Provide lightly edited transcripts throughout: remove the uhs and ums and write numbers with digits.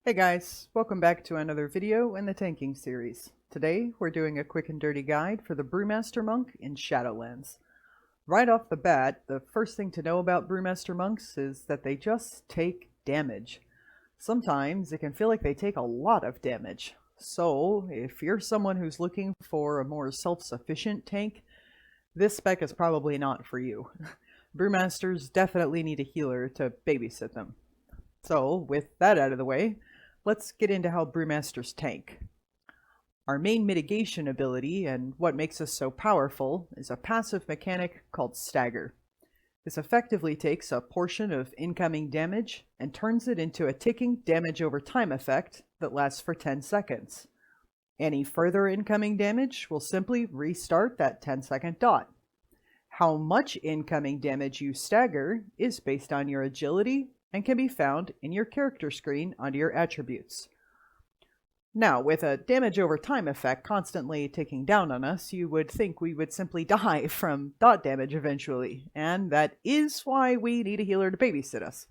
Hey guys, welcome back to another video in the tanking series. Today we're doing a quick and dirty guide for the Brewmaster Monk in Shadowlands. Right off the bat, the first thing to know about Brewmaster Monks is that they just take damage. Sometimes it can feel like they take a lot of damage. So if you're someone who's looking for a more self-sufficient tank, this spec is probably not for you. Brewmasters definitely need a healer to babysit them. So, with that out of the way, let's get into how Brewmasters tank. Our main mitigation ability, and what makes us so powerful, is a passive mechanic called Stagger. This effectively takes a portion of incoming damage and turns it into a ticking damage over time effect that lasts for 10 seconds. Any further incoming damage will simply restart that 10-second dot. How much incoming damage you stagger is based on your agility and can be found in your character screen under your attributes. Now, with a damage over time effect constantly ticking down on us, you would think we would simply die from dot damage eventually, and that is why we need a healer to babysit us.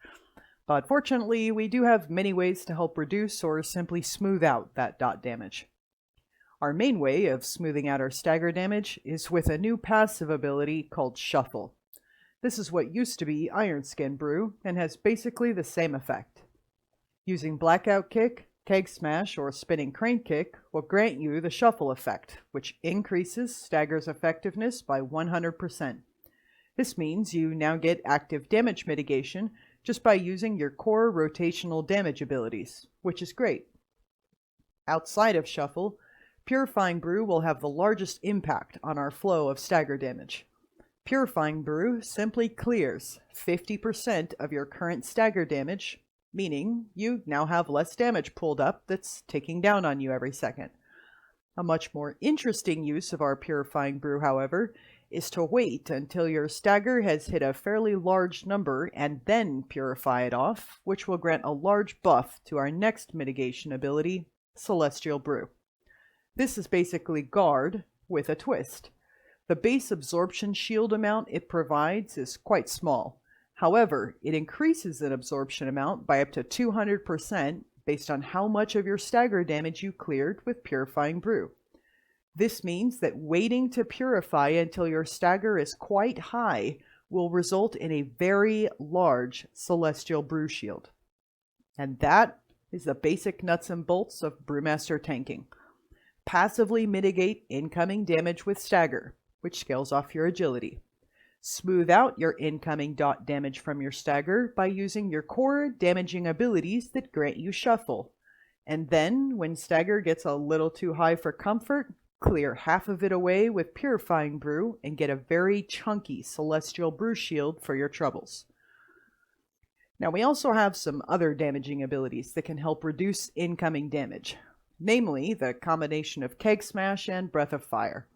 But fortunately, we do have many ways to help reduce or simply smooth out that dot damage. Our main way of smoothing out our stagger damage is with a new passive ability called Shuffle. This is what used to be Ironskin Brew, and has basically the same effect. Using Blackout Kick, Keg Smash, or Spinning Crane Kick will grant you the Shuffle effect, which increases Stagger's effectiveness by 100%. This means you now get active damage mitigation just by using your core rotational damage abilities, which is great. Outside of Shuffle, Purifying Brew will have the largest impact on our flow of stagger damage. Purifying Brew simply clears 50% of your current stagger damage, meaning you now have less damage pulled up that's ticking down on you every second. A much more interesting use of our Purifying Brew, however, is to wait until your stagger has hit a fairly large number and then purify it off, which will grant a large buff to our next mitigation ability, Celestial Brew. This is basically Guard with a twist. The base absorption shield amount it provides is quite small. However, it increases an absorption amount by up to 200% based on how much of your stagger damage you cleared with Purifying Brew. This means that waiting to purify until your stagger is quite high will result in a very large Celestial Brew shield. And that is the basic nuts and bolts of Brewmaster tanking. Passively mitigate incoming damage with stagger, which scales off your agility. Smooth out your incoming dot damage from your stagger by using your core damaging abilities that grant you Shuffle. And then, when stagger gets a little too high for comfort, clear half of it away with Purifying Brew and get a very chunky Celestial Brew shield for your troubles. Now, we also have some other damaging abilities that can help reduce incoming damage, namely the combination of Keg Smash and Breath of Fire.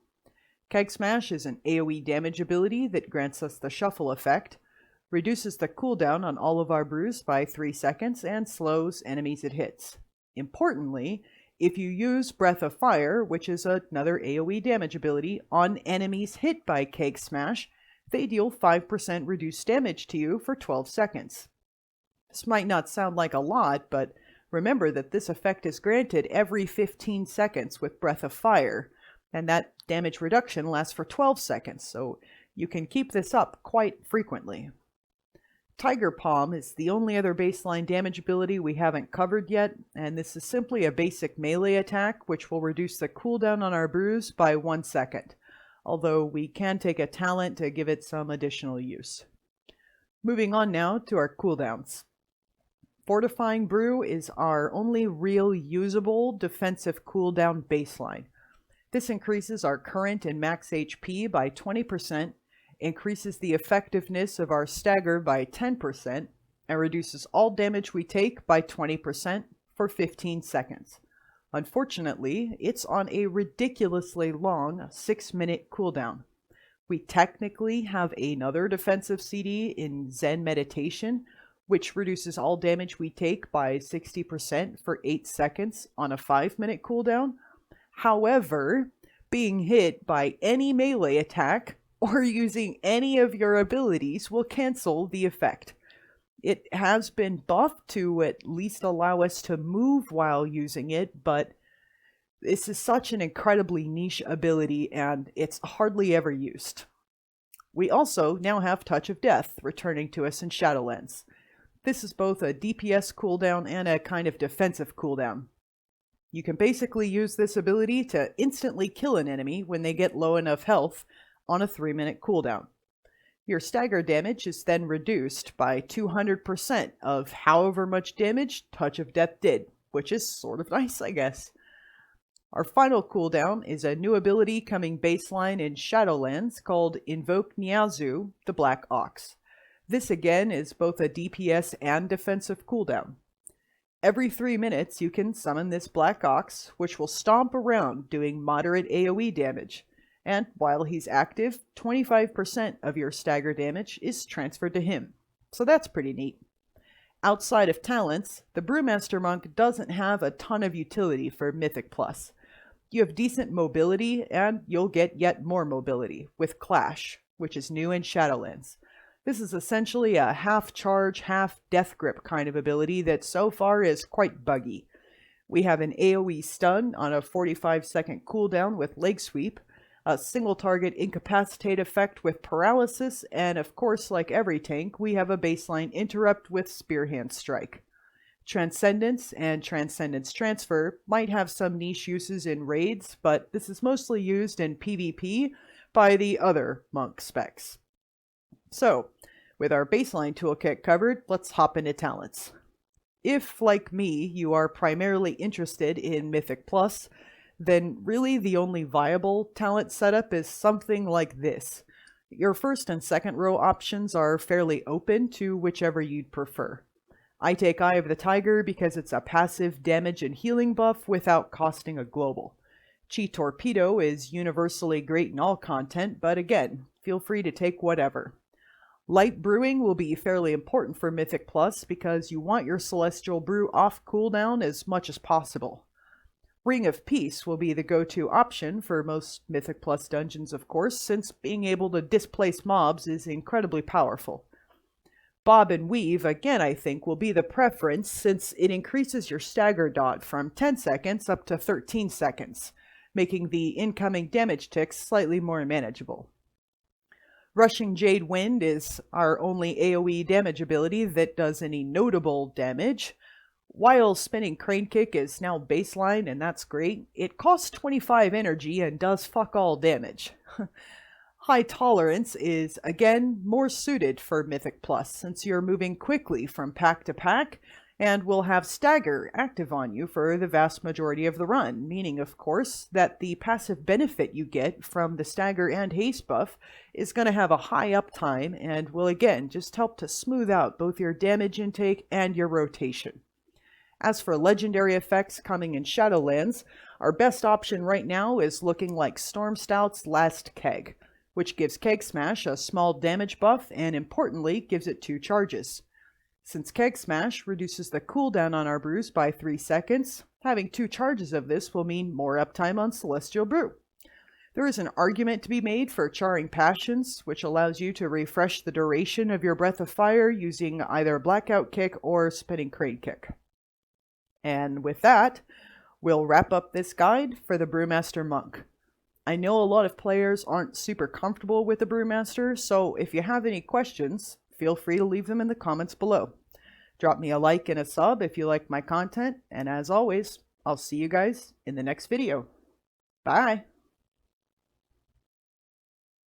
Keg Smash is an AoE damage ability that grants us the Shuffle effect, reduces the cooldown on all of our brews by 3 seconds, and slows enemies it hits. Importantly, if you use Breath of Fire, which is another AoE damage ability, on enemies hit by Keg Smash, they deal 5% reduced damage to you for 12 seconds. This might not sound like a lot, but remember that this effect is granted every 15 seconds with Breath of Fire, and that damage reduction lasts for 12 seconds, so you can keep this up quite frequently. Tiger Palm is the only other baseline damage ability we haven't covered yet, and this is simply a basic melee attack which will reduce the cooldown on our brews by 1 second, although we can take a talent to give it some additional use. Moving on now to our cooldowns. Fortifying Brew is our only real usable defensive cooldown baseline. This increases our current and max HP by 20%, increases the effectiveness of our stagger by 10%, and reduces all damage we take by 20% for 15 seconds. Unfortunately, it's on a ridiculously long 6-minute cooldown. We technically have another defensive CD in Zen Meditation, which reduces all damage we take by 60% for 8 seconds on a 5-minute cooldown. However, being hit by any melee attack or using any of your abilities will cancel the effect. It has been buffed to at least allow us to move while using it, but this is such an incredibly niche ability and it's hardly ever used. We also now have Touch of Death returning to us in Shadowlands. This is both a DPS cooldown and a kind of defensive cooldown. You can basically use this ability to instantly kill an enemy when they get low enough health on a 3-minute cooldown. Your stagger damage is then reduced by 200% of however much damage Touch of Death did, which is sort of nice, I guess. Our final cooldown is a new ability coming baseline in Shadowlands called Invoke Niazu, the Black Ox. This again is both a DPS and defensive cooldown. Every 3 minutes you can summon this Black Ox, which will stomp around doing moderate AoE damage, and while he's active, 25% of your stagger damage is transferred to him, so that's pretty neat. Outside of talents, the Brewmaster Monk doesn't have a ton of utility for Mythic Plus. You have decent mobility, and you'll get yet more mobility with Clash, which is new in Shadowlands. This is essentially a half-charge, half-death grip kind of ability that so far is quite buggy. We have an AoE stun on a 45-second cooldown with Leg Sweep, a single-target incapacitate effect with Paralysis, and of course, like every tank, we have a baseline interrupt with Spearhand Strike. Transcendence and Transcendence Transfer might have some niche uses in raids, but this is mostly used in PvP by the other monk specs. So, with our baseline toolkit covered, let's hop into talents. If, like me, you are primarily interested in Mythic Plus, then really the only viable talent setup is something like this. Your first and second row options are fairly open to whichever you'd prefer. I take Eye of the Tiger because it's a passive damage and healing buff without costing a global. Chi Torpedo is universally great in all content, but again, feel free to take whatever. Light Brewing will be fairly important for Mythic Plus because you want your Celestial Brew off cooldown as much as possible. Ring of Peace will be the go-to option for most Mythic Plus dungeons, of course, since being able to displace mobs is incredibly powerful. Bob and Weave, again, I think, will be the preference since it increases your stagger dot from 10 seconds up to 13 seconds, making the incoming damage ticks slightly more manageable. Rushing Jade Wind is our only AoE damage ability that does any notable damage. While Spinning Crane Kick is now baseline, and that's great, it costs 25 energy and does fuck all damage. High Tolerance is, again, more suited for Mythic Plus, since you're moving quickly from pack to pack, and will have Stagger active on you for the vast majority of the run, meaning, of course, that the passive benefit you get from the Stagger and Haste buff is going to have a high uptime, and will again just help to smooth out both your damage intake and your rotation. As for legendary effects coming in Shadowlands, our best option right now is looking like Stormstout's Last Keg, which gives Keg Smash a small damage buff and importantly gives it 2 charges. Since Keg Smash reduces the cooldown on our brews by 3 seconds, having 2 charges of this will mean more uptime on Celestial Brew. There is an argument to be made for Charring Passions, which allows you to refresh the duration of your Breath of Fire using either Blackout Kick or Spinning Crane Kick. And with that, we'll wrap up this guide for the Brewmaster Monk. I know a lot of players aren't super comfortable with the Brewmaster, so if you have any questions, feel free to leave them in the comments below. Drop me a like and a sub if you like my content, and as always, I'll see you guys in the next video. Bye!